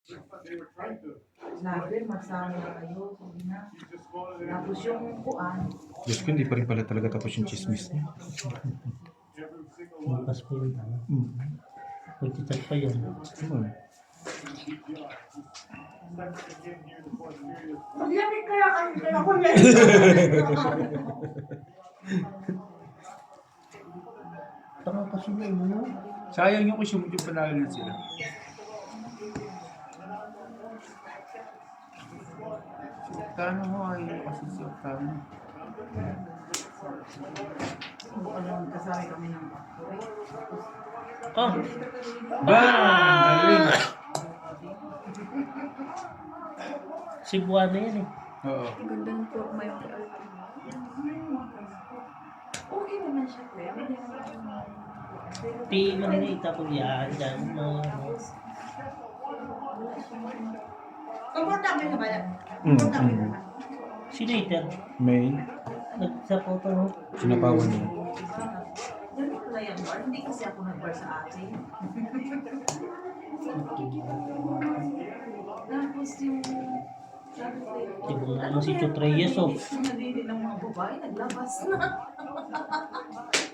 Sabi, magsama kayo. Sabi na. Tapos yung kuan. Diyos ko, hindi pa rin pala talaga tapos yung chismis niya. Bukas pa yun. Pagkichat pa yan. Maglamig kaya kasi ako yan. Tama kasi na mo. Sayang yung kusumot yung panalo sila. Octano mo ayaw kasi si Octano. Alam, kasali kami ng Oh! Galing! Cebuana yan eh. Oo. Gandang forma yung okay naman siya, pre. Hindi naman Di maliliit ako yan. Dyan. komportable ka ba yan? Komportable ka ba? Si Nathan. May Sa photo no? sinapawan niya. Ganun pala yan, Bar. Hindi kasi ako nag-bar sa atin. Tapos yung... Tibungan mo si Chutreyes oh. Nadili ng mga babae, naglabas na.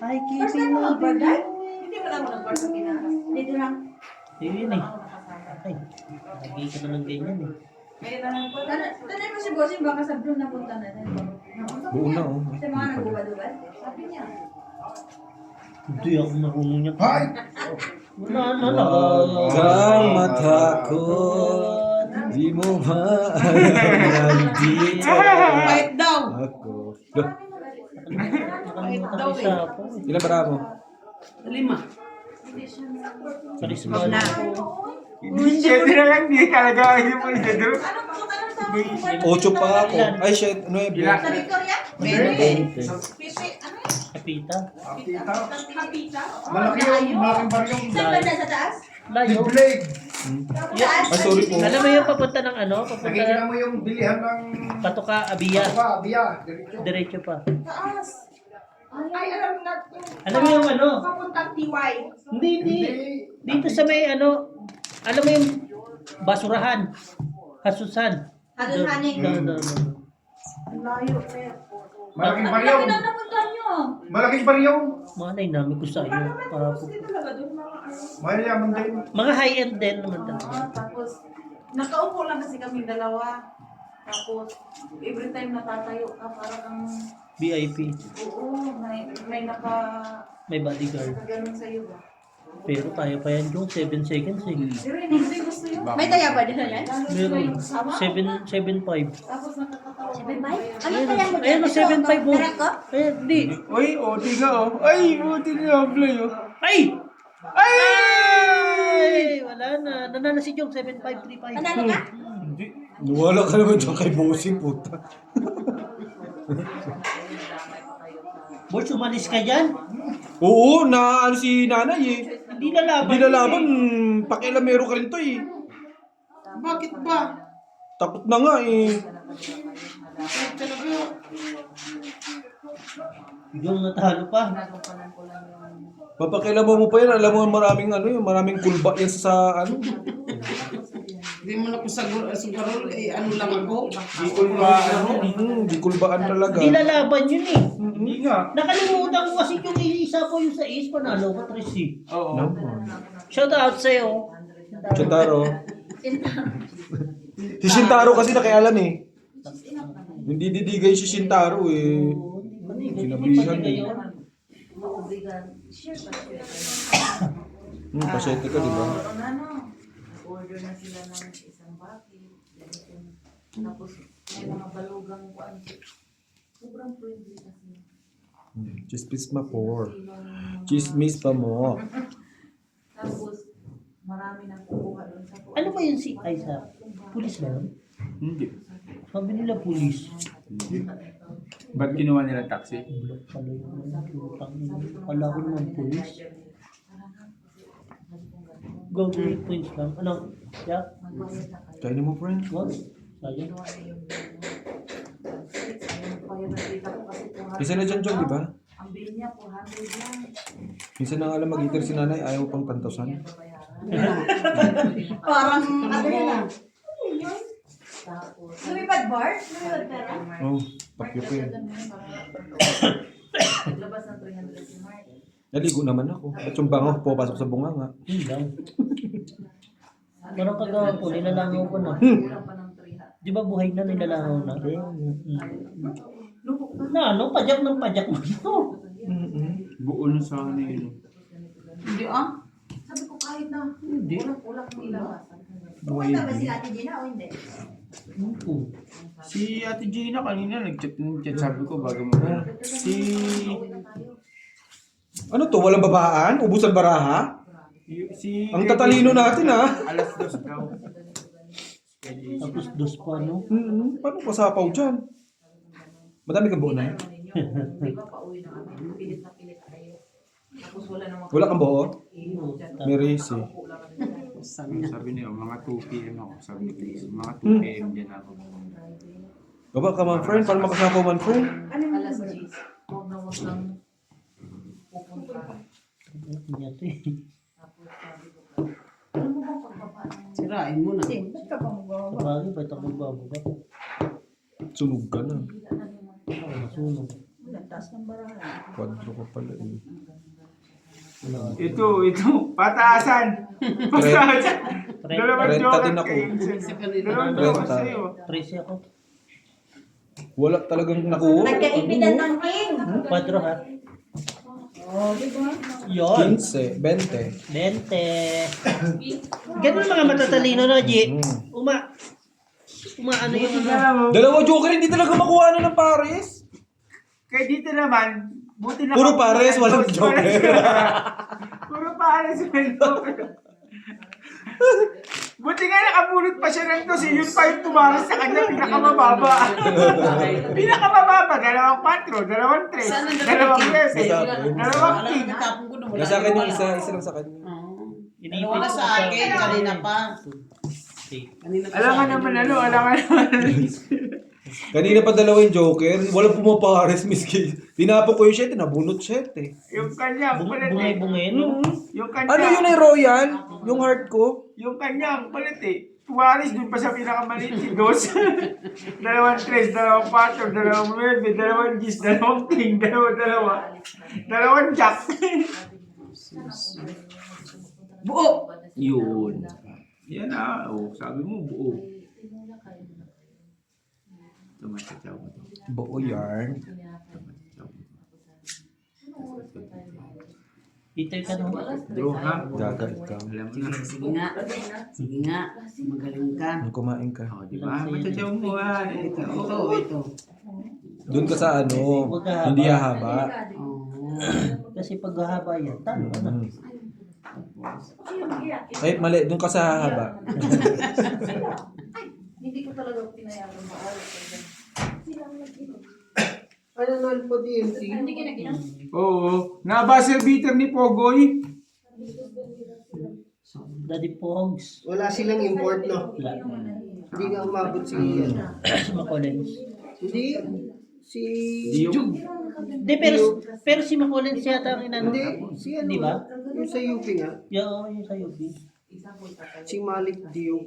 Ay, First time mo nag-bar, Dad? Hindi mo lang nag-bar sa Pinas. Dito lang. Yun eh. Ay, lagi ka na ng ganyan eh. Ngayon na lang po. Tanay mo si Bossing, baka sa Blue napunta na rin. Buo na oh. Sa mga nagubad-ubad. Sabi niya. Hindi ako marunong niya. Hay! Wala na lang. Huwag kang matakot. Di mo ba nandito Fight daw! ako? Nakalimutan ko isa ako. Ilan para mo? 5. Charisma na ako. Hindi siya na lang, hindi talaga hindi mo isa doon. Ano po? 8 pa ako. Ay shit, 9. Ilan? Sa Victoria? Pipi. Pipi, ano yun? Kapita. Kapita? Malaki yung, malaking baryong. Saan banda sa taas? Layo. Blade. Ay sorry po. Alam mo yung papunta ng ano? Papunta Nakikita ng mo yung bilihan ng... Patuka, Abia. Biya, diretso. Diretso pa. Taas. Ay, alam na. Alam mo yung ano? Papuntang TY. Hindi. Dito sa may ano, alam mo yung basurahan. Hasusan. Hanin. No. Layo, pre. Malaking Ang baryong. laki na napunta nyo. Malaking baryong. Malay namin ko sa iyo. Para po. Hindi talaga doon mga ano. Mayayaman din. Mga high-end din naman talaga. Tapos, nakaupo lang kasi kaming dalawa. Tapos, every time natatayo ka, parang VIP. oo, may May bodyguard. nakaganon sa'yo ba? Pero kaya pa yan yung 7 seconds eh. Pero hindi gusto yun. May taya ba din na yan? Meron. Sama? 7.5. Tapos nakakatawa. 7.5? Ano Ayun, kaya mo ayun, 7.5 mo. Meron ko? Ay, hindi. Uy, di nga oh. Ay, di nga play oh. Ay! Ay! Wala na. Nanalo si Jong 7.535. Panalo ka? Hindi. Nawala ka naman dyan kay Bossing puta. Boy, sumalis ka dyan. Oo, na ano si nanay eh. Hindi lalaban. Hindi lalaban, pakialamero ka rin to eh. Bakit ba? Takot na nga eh. Jong natalo pa. Papakilamo mo pa yan, alam mo maraming ano yun, maraming kulba yan sa ano. Hindi mo na ko sagarol, ano lang ako. Di ko ba ano? Di kulbaan talaga. Hindi lalaban yun eh. Hindi nga. Nakalimutan ko kasi yung isa po yung sa Ace, panalo ko 3 Oo. Naman. Shout out sa'yo. Shintaro. Si Shintaro kasi nakialam eh. Hindi didigay si Shintaro eh. Sinabihan eh. Pasyente ka, di ba? Order na sila ng isang bucket. Tapos, may mga balugang kuan. Sobrang friendly kasi. Chismis pa po. Chismis pa mo. Tapos, marami nang kukuha doon sa kuan. Ano ba yun si Aiza? Pulis ba yun? Hindi. Sabi nila pulis. Ba't kinuha nila taxi? Bulok pala yun. Kala ko naman pulis. Go to 8 points lang. Ano? Yeah? Kaya mo, friend. What? Sayang. Isa na dyan, Jong, di ba? Ang bill niya, 400 lang. Minsan na nga lang mag-iter si nanay, ayaw pang pantasan. Parang, ano yun ah. Bar? Ano pera? Oh, pakyo ko yun. Naglabas ng 300 si Mark. Naligo naman ako. At yung bango, pupasok sa bunganga. Yun lang. Parang kagawa po, nilalangaw ko na. Kulang pa ng 300. Di ba buhay na nilalangaw na? Kaya, Lubok na. Na ano, pajak ng pajak mo ito. Buo na sa akin yun. Hindi ah. Sabi ko kahit na. Hindi. Kulang ng ilabas. Pumunta ba si Ate Gina o hindi? Si Ate Gina kanina nag-chat ng chat. Sabi ko bago mo. Si... ano to? Walang babaan? Ubusan baraha? Si... Ang tatalino natin Alas 2 daw. Tapos dos pa, no? Paano pasapaw dyan? Madami kang buo na. Di ba pauwi na kami? Pilit na pilit tayo. Tapos wala namang Wala kang buo? May race eh. Sabi niya, mga 2 p.m. ako. Sabi ko, mga 2 p.m. din ako. Baba ka man friend, paano makasapaw man friend? Alas 10. Huwag na huwag lang pupunta. Niya to eh. Tapos sabi ko, alam mo ba pagbaba ng Sirain mo na. Kasi, ba't ka pa magawa? Sabagay, ba't ako magbabaga? Sunog ka na. Ako, masunog. Wala, taas ng barahan. Kwadro ka pala eh. Ito, pataasan. Pataasan. Dalawang Renta joker din ako. kayo. Sa kanila. Dalawang joker Renta. sa'yo. 13 ako. Wala talagang nakuha. Nagkaibigan ng king! 4 ha? Oh, di ba? Yun. 15, 20. 20. Ganun mga matatalino na, G. Ano yung ano? Alam mo, Dalawa joker, hindi talaga makuha na ng Paris. kaya dito naman, buti na Puro pares, walang joker. Puro pares, walang joker. Buti nga nakapulot pa siya ng tos, yun pa yung tumaras sa kanya, pinakamababa. Pinakamababa, 2-4, 2-3, Saan ang 2-13, dalawang 2 Alam, king. natapon ko na wala. Nasa akin yung isa lang sa kanya. Dalawa na sa akin, kanina pa. Kanina pa Alam sa ka akin. naman ano, alam ka naman. Kanina pa dalawa yung joker, walang pumapares, miski. Tinapok ko yung 7, nabunot 7. Yung kanya, kulit eh. Bungay-bungay, no? Yung kanya, Ano yun ay Royal? Yung heart ko? yung kanya, kulit eh. Tuwaris dun pa sa pinakamaliit si Dos. 2-3, 2-4, 2-9, 2 gis, 2 king, 2 jack. Buo! Yun. Yan na, oh, sabi mo buo. Tumatataw mo to. Buo yarn. Tumatataw mo to. Itay ka no? Draw ha? Gaga ikaw. Alam mo na. Sige nga. Sige nga. Magaling ka. Ang kumain ka. Oh, di ba? Matataw mo ha. Ito. Doon ka sa ano, hindi hahaba. Oh. Kasi pag hahaba yan, talo ka na. Ay, mali. Doon ka sa hahaba. Hindi ko talaga pinayaran maalat. Ano na po DMT? Hindi kinaginom. Oo. Nabasel beater ni Pogoy. Daddy Pogs. Wala silang import, no? Wala. Hindi nga umabot si Si Macolens. Hindi. Si... Jug. Hindi, pero si Macolens yata ang inano. Hindi. Si ano? Di ba? Yung sa UP nga. Yung sa UB. Si Malik Diop.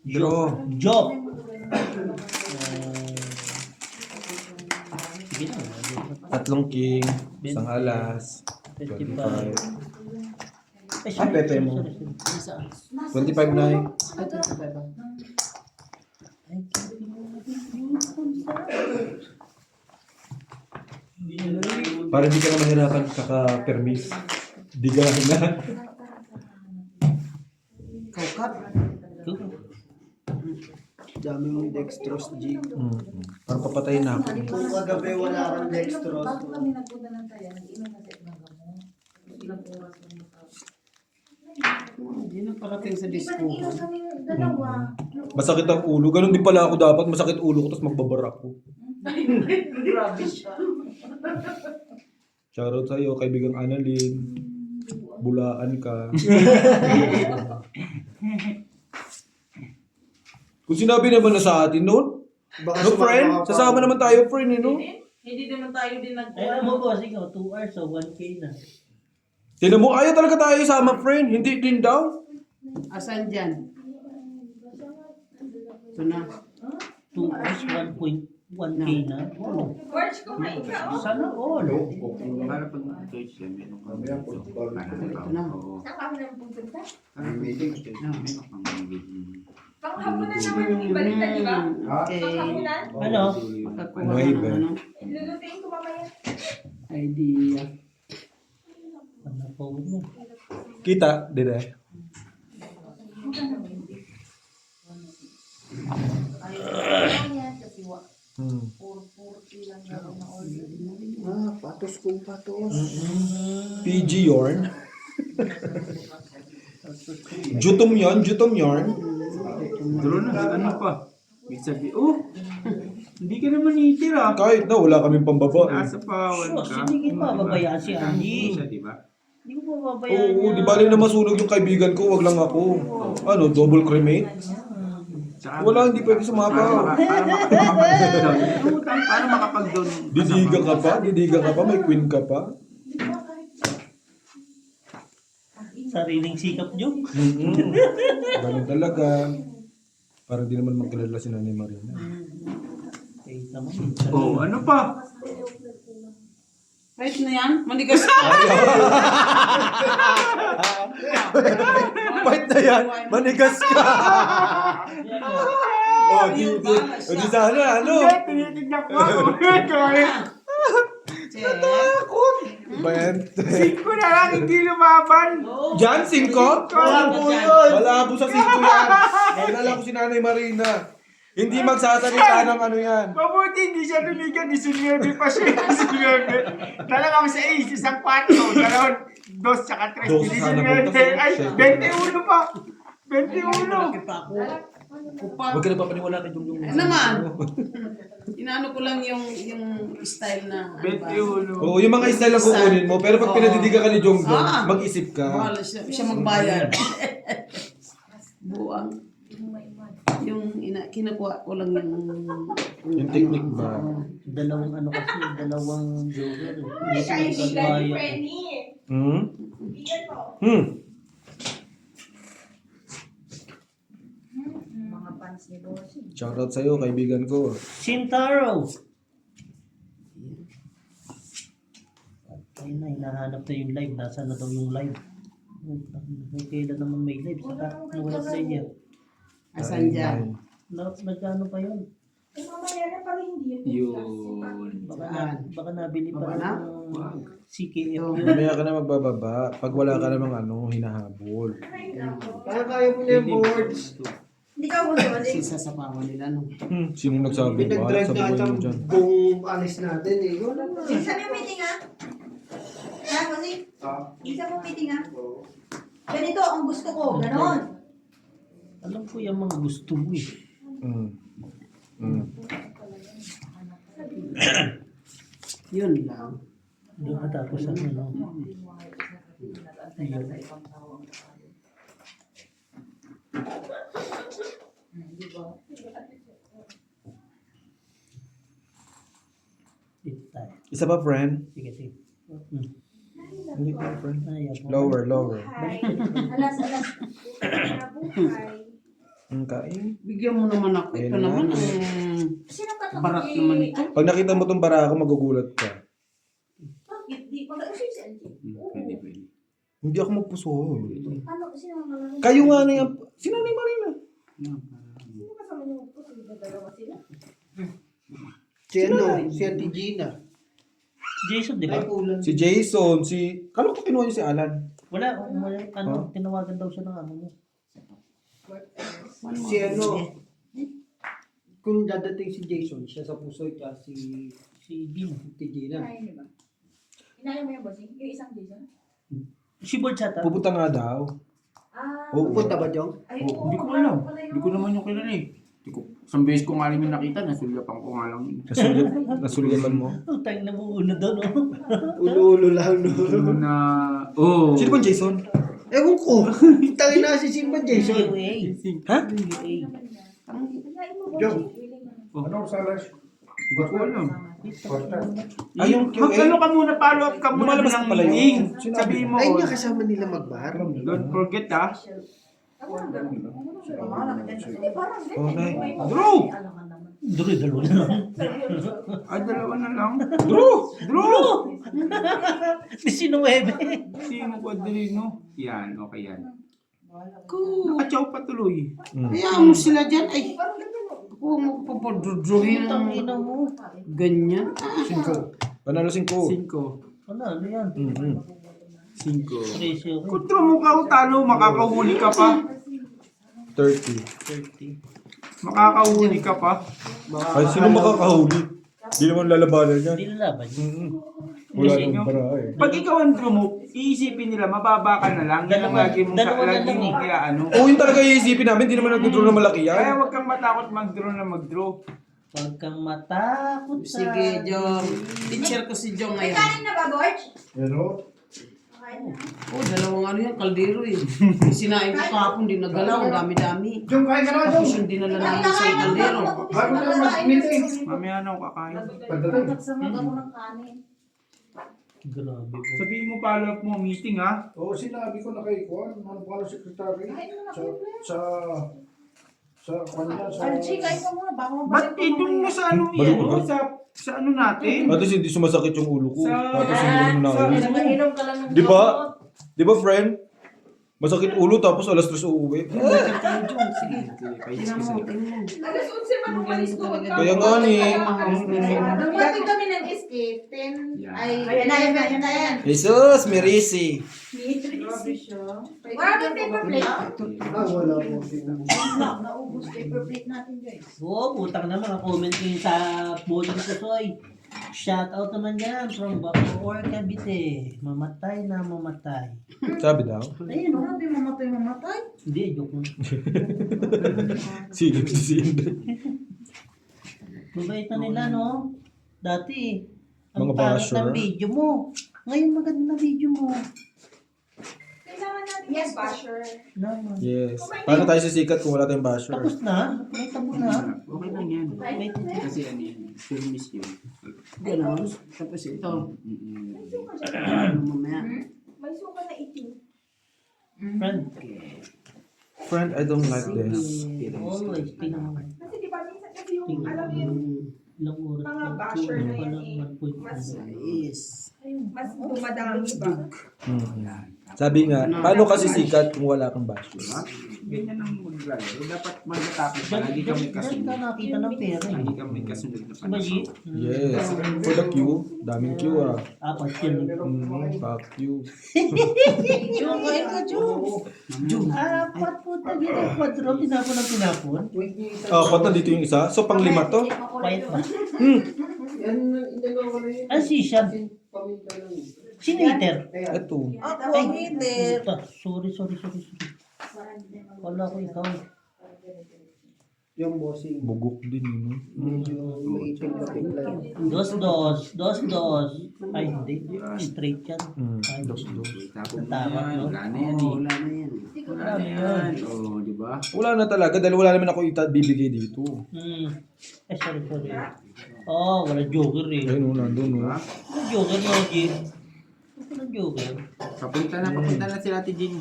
Draw. Job. Sige na. 3 king, isang alas, 25. 25. Ah, pepe mo. Saan? 25 na eh. Ay, ito pa ba? Para hindi ka na mahirapan kaka-permis. Di ka na. Kaukat? Dami mong dextrose, G. Para papatayin na ako. Kung kagabi wala kang dextrose, Bago kami nagpunta ng tayo, nag-inom kasi ako ng gamot. Ilang oras lang ito. Hindi na parating sa Di ba disco. nag-inom kami dalawa? Masakit ang ulo. Ganun din pala ako dapat. Masakit ulo ko tapos magbabara ako. Grabe siya. Shoutout sa'yo, kaibigang Annalyn. Bulaan ka. Kung sinabi naman na sa atin noon, baka no friend, sumama ka pa. sasama naman tayo friend eh no? Hindi naman tayo din Ay, alam mo boss, ikaw, 2 hours so 1K na. Tinan mo, ayaw talaga tayo sama friend. Hindi din daw. Asan dyan? Ito na. 2 is 1.1K na. Oh, George, kumain ka, oh. sana all. Para pag Twitch yan, meron ka dito. Ito na. Saan ka na pupunta? Panghapunan. Panghapunan naman yung ibalita, di ba? Okay. Panghapunan? Ano? Makakuha May ka iba. ng ano, Lulutuin ko mamaya. idea. Ano po mo? Kita, dire. Ayaw yan kasi Hmm. 440 lang daw na order. Patos kung patos. PG yarn. Jutom yarn. Drone na, ano pa? May sabi, hindi ka naman itir ah. Kahit na wala kaming pambaba. Nasa pawan Sus, ka. hindi ko mababayaan si Andy. Siya, di ba? Hindi ko mababayaan Oo, di bali na masunog yung kaibigan ko, wag lang ako. Ano, double cremate? Tsaka, Wala, hindi pwede sumapaw. Para makapag-down. Para makapag-down. Didiga ka pa, may queen ka pa. Sariling sikap nyo. Ganun talaga. Parang di naman magkilala si Nanay Marina. Eh, naman. Ano pa? Right na yan? Manigas ka. Fight na yan! Manigas ka! Di sana, ano? Hindi, tinitignan ko ako. Check. Bente. Singko na lang, hindi lumaban. Diyan, 5? Malabo sa 5 yan. Nalala ko si Nanay Marina. Hindi magsasalita ng ano yan. Mabuti hindi siya tumigan, 19 pa siya. 19. Talagang sa ace, isang 4, dalawang 2, tsaka 3. Dos, sana 19. butas. Ay, 21 pa. 21. Malaki pa ako. Kupal. Huwag ka na papaniwala kay Jung Jung. Naman. Inaano ko lang yung style na ano ba? 21. Oo, yung mga style lang kukunin mo. Pero pag pinadidiga ka ni Jung Jung, mag-isip ka. Bahala siya magbayad. Buwang. Kinukuha ko lang Yung technique ba? Dalawang ano kasi, dalawang joker. Ay, Hindi ko bigan ni kaya. Penny. Hmm? Bigan ko. Mga pants ni Bossing. Shoutout sa'yo, kaibigan ko. Shintaro! Ayun na, hinahanap na yung live. Nasaan na daw yung live? Kailan naman may live? Saka, wala player. asan dyan. Nagkano pa yun? Eh, mamaya na parang hindi yun. Yun. Baka nabili pa Baka na? ng CKF Ito. yun. Mamaya ka na magbababa. Pag wala ka namang ano, hinahabol. Kaya mo na yung boards. Hindi ka mo naman eh. Sisasapawan nila no. Sino nagsabi? Pinag-drive Sa na buhay ata mo dyan. buong alis natin eh. Wala na. Isa mo meeting ha? Ha, Bossing? Isa mo meeting ha? Ganito ang gusto ko, ganon. Alam ko yung mga gusto mo eh. Yun lang. Doon ka tapos ang ano. Nag-antay sa ibang tao ang tao. Di ba? Dito tayo. Isa pa, friend? Sige, sige. Hindi pa, friend. Ayaw mo. Lower. Hi. Alas. Nabuhay. Ang kain. Bigyan mo naman ako. Ito Ayun naman na. ang Sino ka barat naman ito. Pag nakita mo tong barako, magugulat ka. Bakit? Di pa ka si LG. Pwede. Hindi ako magpuso. Ano? Sino ang kalaro? Kayo nga na yan. Si Nanay Marina. Sino kasama niyo po? Dalawa sila. Si ano, si Auntie Gina. Jason, di ba? Ay, ulan. Si Jason, Kala ko kinuha niyo si Alan. Wala, tinawagan daw siya ng amo niya. Si ano, kung dadating si Jason, siya sa puso at si Gino. Auntie Gina. Inayin niyo ba? Inayin mo yung Bossing? Yung isang Jason? Si Bolchata. Pupunta nga daw. Ah. Oo. Pupunta ba, Jong? Ay, Oh, hindi ko alam. Hindi ko naman yung kilala eh. Isang beses ko nga rin yung nakita, nasulyapan ko nga lang yun. Nasulyatan mo. Oh, tayo na buuna doon, oh. Ulo-ulo lang, no? Na, oh. Sino ba Jason? Ewan ko. Tangin na si Simba Jason. UA. Ha? UA. Inayin mo Jong. Bossing. Ano salas? Hindi ko alam. Ay, yung QA? Mag-ano ka muna, follow up ka muna Lumalabas ng ka pala yun. meeting. Sinabi. Sabihin mo, Ay, niya kasama nila mag-bar. don't forget ah. Oh, Nay. Drew! Duri, dalawa na lang. Ay, dalawa na lang. Drew! Drew! 19. Sino ko Adrino? Yan, okay yan. Ko. Nakachaw pa tuloy. Hayaan mo sila dyan. Ay, ako magpapadudruhin Ang ng ina mo. ganyan. Panalo 5. 5. Ano yan? 5. Presyo. Kontra mo ka talo, makakahuli ka pa. 30. Makakahuli ka pa. Ay, sino makakahuli? Hindi naman lalabanan yan. Hindi lalaban. Wala Kasi, nang para eh. Pag ikaw ang drumo, iisipin nila, mababa ka na lang. Yan ang lagi mong Dalawa na lagi lang mong eh. kaya ano. Oo, yun talaga iisipin namin. Hindi naman nag-draw na malaki Kaya yan. huwag kang matakot mag-draw na mag-draw. Huwag kang matakot sa... Sige, Jong. Teacher ko si Jong May ngayon. kanin na ba, Borge? Pero, Oh, dalawang ano yan, kaldero eh. Sinain ko kahapon, di nagalaw, ang dami-dami. Jong, kain ka na, Tapos Jong. yung dinala namin sa kaldero. Bago na mag-meeting. Mamaya na ako kakain. Pagdating. Nagsamag ako ng kanin. Grabe po. Sabihin mo follow-up mo, meeting ha. Oo, sinabi ko na kay Juan, ano pa secretary, sa kanya, sa... Archie, kain ka muna. Baka Ba't itong mo sa ano Balik yan? ka. Sa ano natin? At least hindi sumasakit yung ulo ko. Sa- At least hindi ko na nakawin. Nagainom ka lang ng Di ba? gamot. Di ba, friend? Masakit ulo tapos alas 3 uuwi. Sige. Tingnan mo, tingnan mo. Alas 11 pa nung malis ko. Kaya nga ni. Dumating kami ng escape, 10 Yeah. ay... Ayan na yan. Jesus, Merisi. Grabe siya. Wala bang paper plate? Wala po. Naubos paper plate natin, guys. Oo, utang na mga comment nyo sa botong kusoy. Shout out naman dyan from Bacoor, Cavite. Mamatay na mamatay. Sabi daw. Ayun, no? Grabe, mamatay. Hindi, joke lang. Sige, sige. Mabait na nila, no? Dati, ang Mga pangit basher. ng video mo. Ngayon maganda na video mo. Kailangan natin yes, basher. Naman. Yes. Paano tayo sisikat kung wala tayong basher? Tapos na? May tabo na? Okay lang yan. May Kasi ano yan, filmis yun. Ganon. Tapos ito. Mm-mm. Ano mamaya? May suka na itim. friend. Friend, I don't like this. Always, tingnan mo. Kasi di ba minsan kasi yung alam mo yung Ilang oras Mga pa. basher na yan Walang eh. 1.5. Yes. mas dumadami ba? Sabi nga, paano kasi sikat kung wala kang basher? Ganyan ang maglalaro. Dapat magtatapos pa. Lagi kami Diyan ka kasunod. nakita ng pera eh. Lagi kami kasunod na Diba, G? panahon. Yes. For the queue, daming queue ah. Apat yun. Fuck you. Jung, kain ka, Jung. Apat po tayo ng kwadro. Pinapon ang pinapon. Ah, pata dito yung isa. So, pang 5 to? Quiet ba? Yan, inagawa ko na yun. Ano si Sian? Paminta lang. Sino hater? Ito. Ako ang hater. Sorry. Wala ko ikaw. Yung bossing. Bugok din yun. Medyo maitim ka lang. Dos. Ay, hindi. Straight yan. Ay, Dos. Tapos Tama, no? wala na yan Oo, eh. wala na yan. Wala na yan. Oo, di ba? Wala na talaga dahil wala naman ako bibigay dito. Sorry. Oh, wala joker eh. Ayun, nandun no. Diba? Wala joker, no, G? Wala joker. Papunta na sila Ate Jean.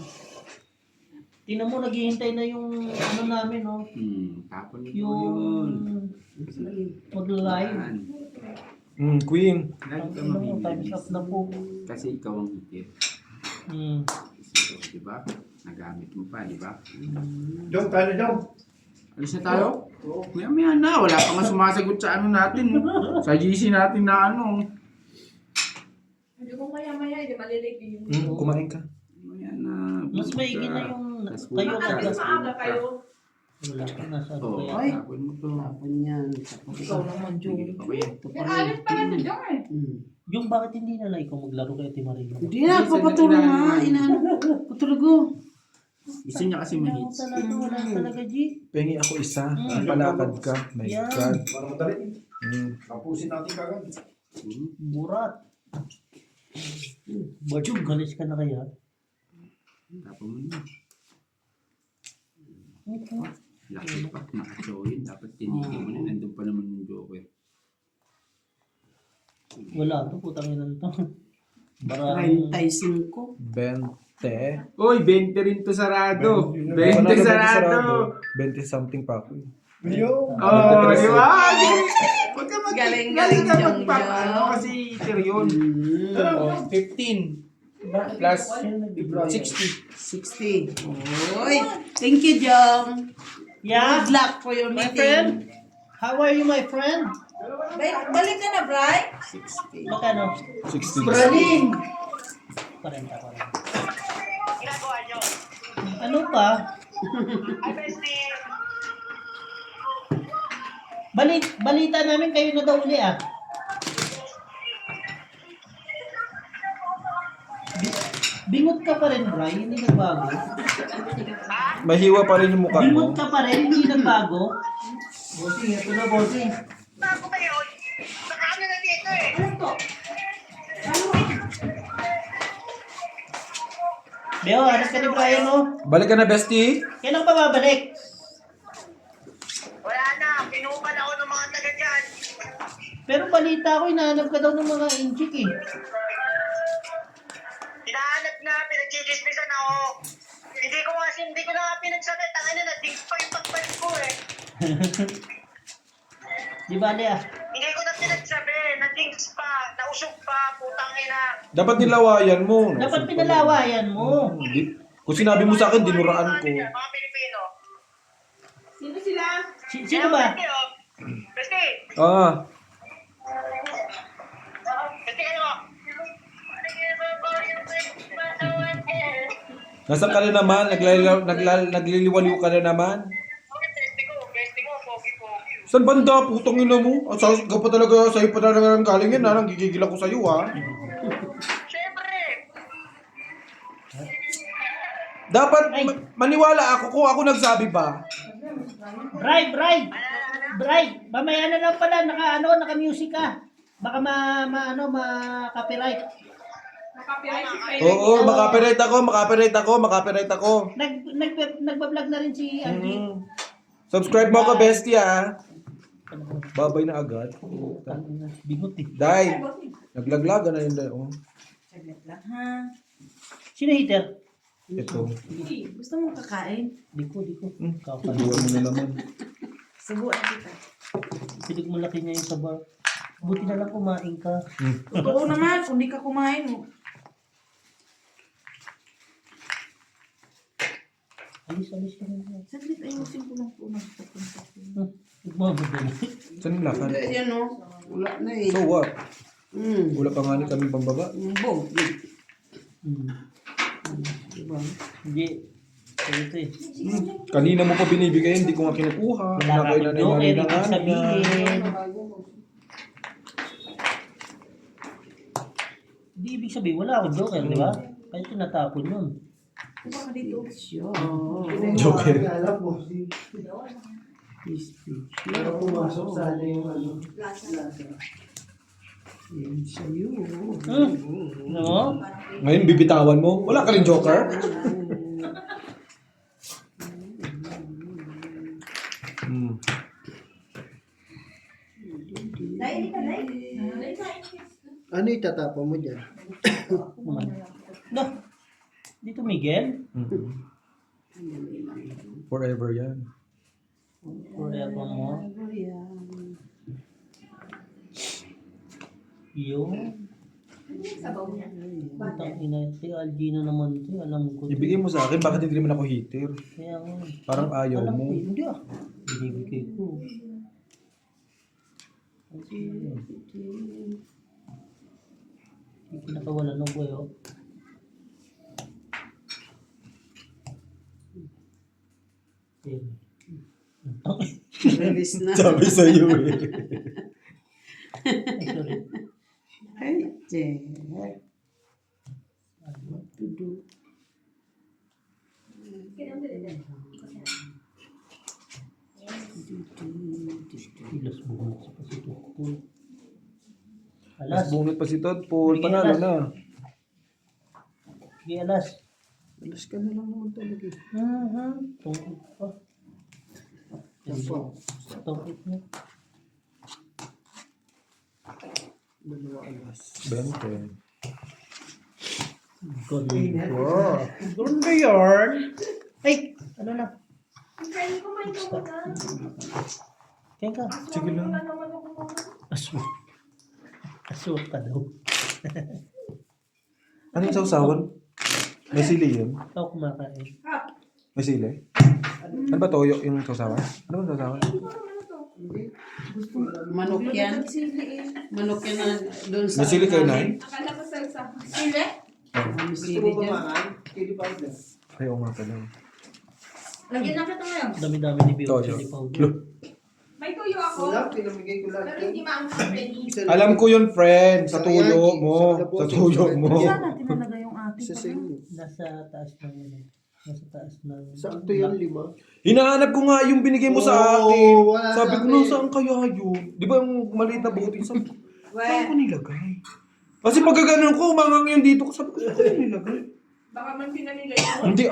Tingnan mo, naghihintay na yung ano namin, no? Tapon nito Yung yun. mag-live. Yan. Queen. Lagi ka Tingnan mo, time's mamimili. up na po. Kasi ikaw ang hitir. Di ba? Nagamit mo pa, di ba? Jong, kaya Jong. Alis na tayo? Maya na. Wala pa nga sumasagot sa ano natin. Sa GC natin na ano. Hindi ko maya-maya, hindi malilig yun. Kumain ka. Maya na. Mas maigi na yung kayo Alis maaga kayo. Wala ka, nasa ano Oo, kaya? Ay. tapon mo to. Tapon yan. Tapos Ikaw naman, Jung. Sige pa ba yan? ito pa Yung rin. alis pa na si Jong eh. Yung bakit hindi na like kung maglaro kay Ate Maria? Hindi na, papatulong na. Inaano. Patulog ko. Gusto niya kasi mahits. Wala talaga, G. Pengi ako isa. Palakad ka. My Yan. God. Para madali. Tapusin natin kagad. Burat. Bajong, galis ka na kaya? Tapon mo na. Laki pa. Nakachow yun. Dapat tinigil mo na. Nandun pa naman yung joker. Wala to, putang ina to. Parang 35. Ben Uy, 20 rin to sarado. 20 sarado. 20 something pa ako. Yo! Oh, di ba? Huwag ka Galing, galing ka Jong magpap, Jong. ano kasi iter yun. Oh, 15 plus 60. Uy, thank you, Jong. Yeah, Good luck for your my meeting. friend. How are you, my friend? Balik ka na, Bri. 60. Magkano? 60. Berlin. 40. Ano pa? Balita namin kayo na daw uli ah. Bingot ka pa rin, Bri. Hindi nagbago. Mahiwa pa rin yung mukha Bingot mo. ka pa rin, hindi nagbago. Bossing, ito na bossing. Beo, hanap ka ni Brian, no? Balik ka na, bestie. Kailan pa babalik? Wala na, pinupal ako ng mga taga dyan. Pero balita ko, hinahanap ka daw ng mga inchik eh. Hinahanap na, pinagchichismisan ako. Hindi ko na nga pinagsabi, tangin na, dig pa yung pagbalik ko eh. Di bale ah. Hindi ko na pinagsabi, na-dings pa, nausok pa, putang ina. Dapat nilawayan mo. Dapat pinalawayan mo. Kung sinabi mo sa akin, dinuraan ko. Mga Pilipino. Sino ba? Besti, oh. Besti, Ah, besti kayo. nasaan ka na naman? Nagliliwaliw ka na naman? Besti ko, pogi-pogi. Saan banda? Putong ina mo. At sa'yo pa talaga, sa'yo pa talaga ng galing yan. Nang gigigil ako sa'yo ha. Siyempre, Dapat maniwala ako kung ako nagsabi ba. Bray, mamaya na lang pala, naka-music ka. Baka ma-copyright. Oo, makapiright ako. Nagbablog na rin si Angie. Subscribe mo ako, bestie ha. Babay na agad. Bigot eh. Day, naglaglaga na yun. Day. Oh. Saglit lang, ha? Sino hater? Ito. Gusto mo kakain? Di ko. Kakain. Tubuhan mo na naman. Subuan kita. Pilig mo laki niya yung sabar. Buti na lang kumain ka. Totoo naman, kung di ka kumain mo. Alis ka na. Saglit, ayusin ko lang po ng papunta. Nagmamadali. Saan yung lakad? Hindi, yan o. Wala na eh. So what? Hmm. Wala pa nga ni kami pambaba. Bog. Diba? Hindi. Ito eh. Kanina mo pa binibigay, hindi ko nga kinukuha. Wala ka Nakailan akong joke, na ibig sabihin. Hindi ibig sabihin, wala akong joker, di ba? Kaya tinatapon yun. Diba ka dito? Joker. Alam mo, pero pumasok sa yung ano. Yan sa'yo. No? Ngayon bibitawan mo? Wala ka rin joker? Dahil ka, dahil. Ano itatapon mo dyan? No. Dito Miguel? Forever yan. Forever mo. Yun. Putang ina. Si Algina naman ito. Alam ko. Ibigay mo sa akin, bakit hindi naman ako hitter? Kaya nga. Parang ayaw Alam mo. ko. Hindi ah. Ibigay ko. Yung pinakawalan ng boy oh. Yan. Release na. Sabi sa'yo eh. Ay, sorry. Ay, Che. What to do? Ilas buhok sa pasitokol. Mas Alas. bungit pa si Todd Paul. Bigyan Panalo alas. na. Sige, alas. Alas ka na lang naman talaga. Tungkol pa. Tungkol mo. Dalawa alas. 20. Wow. Doon ba yun? Ay! Ano na? Kaya ka. Sige lang. Aswak. Aswak ka daw. Ano yung sausawan? May sili yun? Ikaw kumakain. May sili? Ano ba toyo yung sausawan? Ano ba sausawan? Manok yan. Manok yan na doon sa... May sili kayo, Nay? Sili? May Gusto sili mo dyan. kumain? Chili powder. Ayaw nga pala. Lagyan na kita ngayon. Dami-dami ni Bio. Toyo. Chili powder. Look. May tuyo ako. Wala, pinamigay ko lahat. Pero hindi maamot sa penny. Alam ko yun, friend. Sa tuyo mo. Sa tuyo mo. Saan natin nalagay yung ating? Isa sa inyo. Nasa taas ng ano. Nasa taas ng... Sakto yan, 5. Hinahanap ko nga yung binigay mo sa Oo, akin. wala Sabi ko, sabi. nasaan kaya yun? Di ba yung maliit na buti? Sabi ko, saan ko nilagay? Kasi pag gano'n ko, umangang yun dito. Sabi ko, saan ko nilagay? Baka man pinamigay mo. Hindi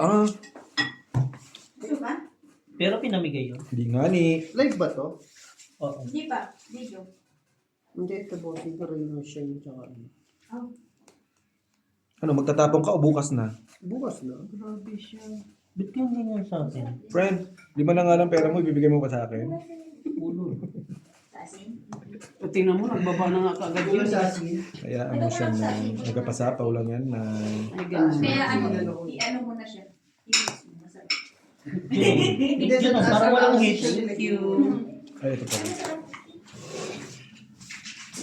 Gusto ba? Pero pinamigay yun. Hindi nga ni. Live ba to? Oo. Hindi pa. Video. Hindi, ito bote ko rin yung siya yung tsaka ano. Ano, magtatapong ka o bukas na? Bukas na. Grabe siya. Ba't yung ganyan sa akin? Friend, 5 na nga lang pera mo, ibibigay mo pa sa akin? Ulo. Tasin. O, tingnan mo, nagbaba na nga kaagad yun. Bukas sa asin. Kaya ano siya na, nagkapasapaw lang yan na... Ay, ganun. Kaya ano mo na siya. I-mix mo. Masarap. Yun ang parang walang hit. Thank you. Ay, ito pala.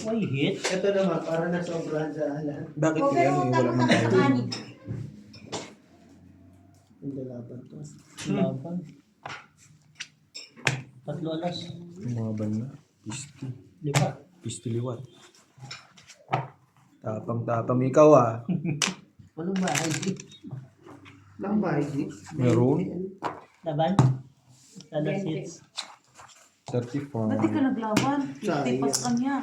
Why hit? Ito naman, para na sobrahan sa lahat. Bakit O, kaya pero ano, wala tapos man na sa tayo? kanin. Hindi laban to. Laban. 3 alas. Umaban na. Pisti. 5. Pisti liwat. Tapang-tapang ikaw ah. Walang bahay. Lang bahay di? Meron? Laban? Alas hits. 35. Ba't di ka naglaban? 50 pas ka niya.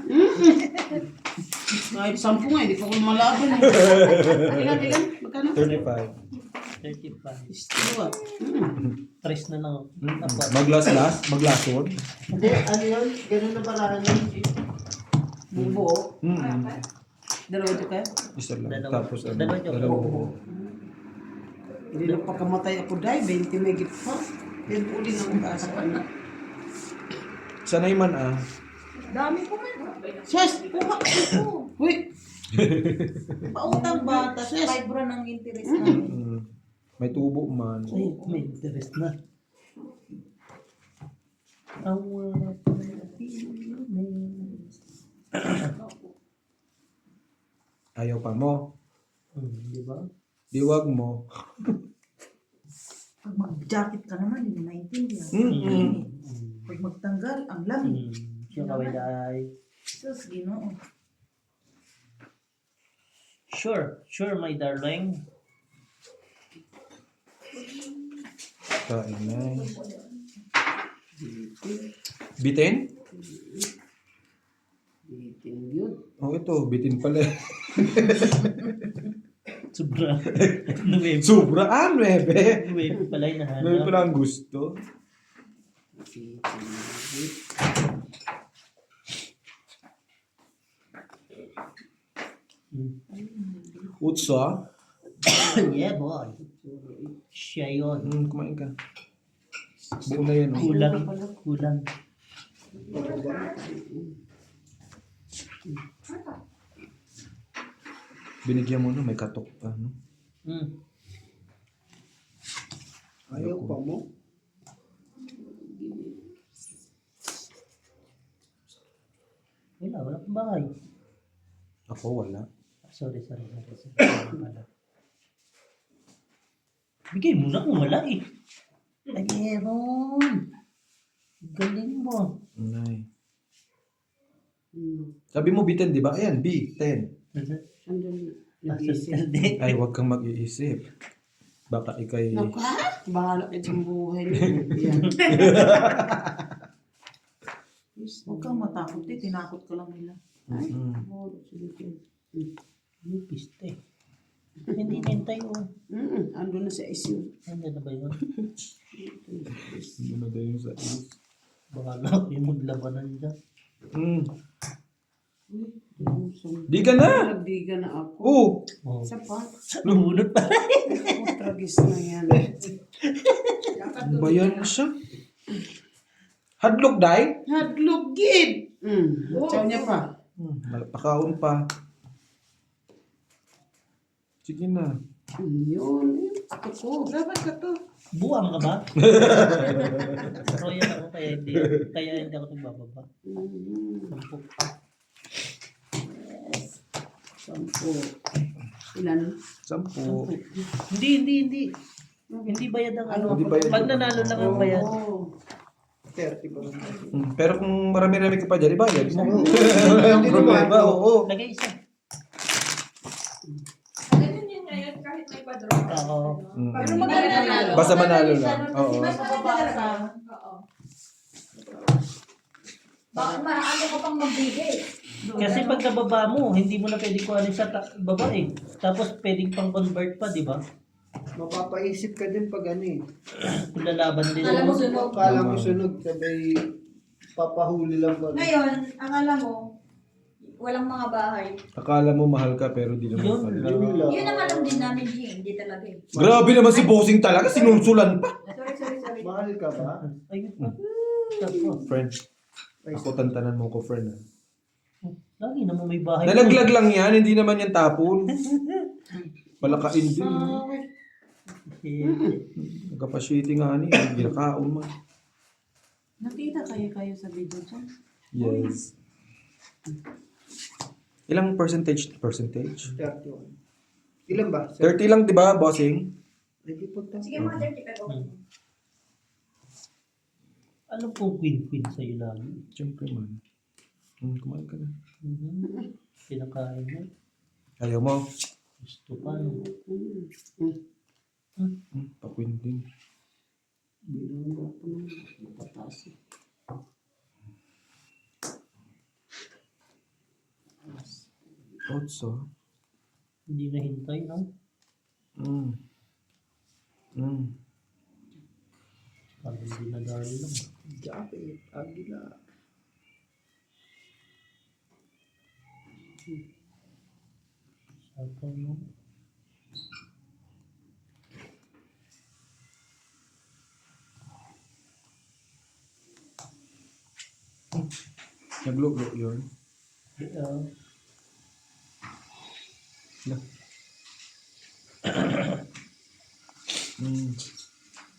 Kahit 10 nga, hindi pa ko malaban. Ilan? Magkano? 35. 35. Istiwa. 3 na lang. Dapat. Maglas-las? Maglason? Hindi, ano yun? Ganun na paraan yun. Bubo. Dalawa ito kaya? Isa lang. Dalawa. Tapos ano? Dalawa joke. Dalawa buo. Hindi na pagkamatay ako dahil 20 megit pa. Yan po din ang kaasa ko. Sanay man ah. Dami ko man. Sus! Kuha ko. Uy! Pautang ba? Tapos 5 ron ang interest namin. May tubo man. Ay, may interest na. Ang mga Pilipinas. Ayaw pa mo. Di ba? Diwag mo. Pag mag-jacket ka naman, hindi maintindihan. Pag magtanggal, ang lamig. Siya kaway dahil. Sus, Ginoo. Sure, my darling. Kain na. Bitin? Bitin yun. Oh, ito. Bitin pala. Sobra. Nuwebe. Sobra. 9. Nuwebe pala yung 9 nahanap. pala ang gusto. Utsa? Yeah, boy. Siya yun. Kumain ka. Buo na yan. Oh. Kulang. Binigyan mo na. May katok pa. No? Ayaw pa mo? Wala pang bahay. Ako wala. Sorry. Wala. Bigay mo na kung wala eh. Ay, meron. Galing mo. Nay. Sabi mo B10, di ba? Ayan, B10. Andun. Pasas ka din. Ay, huwag kang mag-iisip. Baka ikay... Naku, bahala kayo sa buhay niyo. Yan. Huwag kang matakot eh. Tinakot ka lang nila. Yung piste. Hindi nintay oh. Andun na sa ICU. Ano na ba yun? Ano na daw yung sa is? Bahala ko yung maglabanan dyan. Di ka na. Di ka na ako. Oo. Oh. Isa pa. Lumunod pa. Tragis na yan. Bayan mo siya. Hadlok, day? Hadlok, gid. Tsaw niya pa. Pakaon pa. Sige na. Yun. Ako ko. Dapat ka to. Buwang ka ba? Royal ako kaya hindi ako nagbababa. Sampu. 10. Ilan? 10. Hindi. Hindi bayad ang ano. Hindi bayad. Pag nanalo lang ang bayad. Oh. 30 pa lang. Pero kung marami-rami ka pa dyan, ibayad mo. Wala yung problema, oo. Lagay isa. Ganun yun ngayon kahit may padrone. Oo. Pero Mm. maganda. Basta manalo lang. Oo. Mas maganda. Oo. Bakit maano ka pang magbigay? Kasi pag nababa mo, hindi mo na pwede kuhanin sa baba eh. Tapos pwedeng pang convert pa, di ba? Mapapaisip ka din pag ano eh. Kung lalaban din. Alam mo sunog. Kala mo sunog, sabay papahuli lang ba? Ngayon, akala mo, walang mga bahay. Akala mo mahal ka pero di naman Yun. pala. Yun lang. Yun ang alam din namin, G. Hindi talaga eh. Grabe naman si Bossing talaga, sinulsulan pa. Sorry. Mahal ka ba? Ayun pa. Tapos, Friend, ako tantanan mo ko, friend. ah. lagi naman may bahay. Nalaglag lang yan, hindi naman yan tapon. Malakain din. Nagkapaswiti nga ni, ginakaon man. Nakita kayo sa video dyan? Yes. Ilang percentage? 31. Ilan ba? 30 lang, di ba, bossing? Hindi po ta. Sige, mga 30 pero. Ano pong queen sa'yo namin? Siyempre man. Kumain ka na. Pinakain mo. Ayaw mo? Gusto pa. No? Pa-queen din. Bilang ko po nung pataas. Otso. Hindi nahintay, no? Parang hindi nadali lang. Japit, agila. Sapo mo. Naglulo yun. Yeah. No.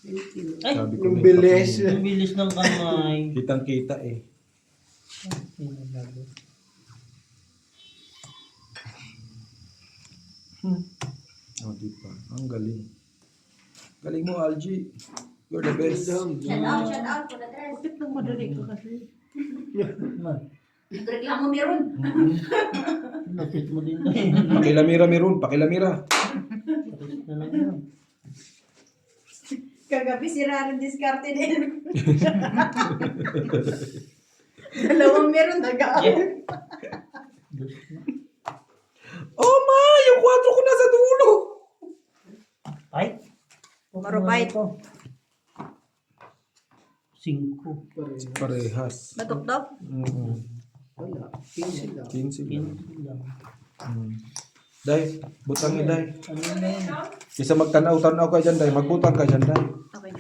Thank you. Ay! Sabi ko Yung may bilis. pa-queen. Ang bilis ng kamay. Kitang-kita eh. Oh, di pa. Ang galing. Galing mo, Algie. You're the best. Shout out po na tres. Bakit nang madali ka kasi? Nagreklamo meron. Napit mo din tayo. Pakilamira, Mirun. Pakilamira. Tapos na lang yun. Kagabi si Raron diskarte din. Dalawang meron nag-aaway. Oh, ma! Yung 4 ko nasa dulo! Ay! Marupait. 5. Parehas. Batok-tok? Wala. 15 lang. 15 lang. lang. Day, butang ni Day. Ano na yun? Isa magtanaw-tanaw ka dyan, Day. Magbutang ka dyan, Day. Okay.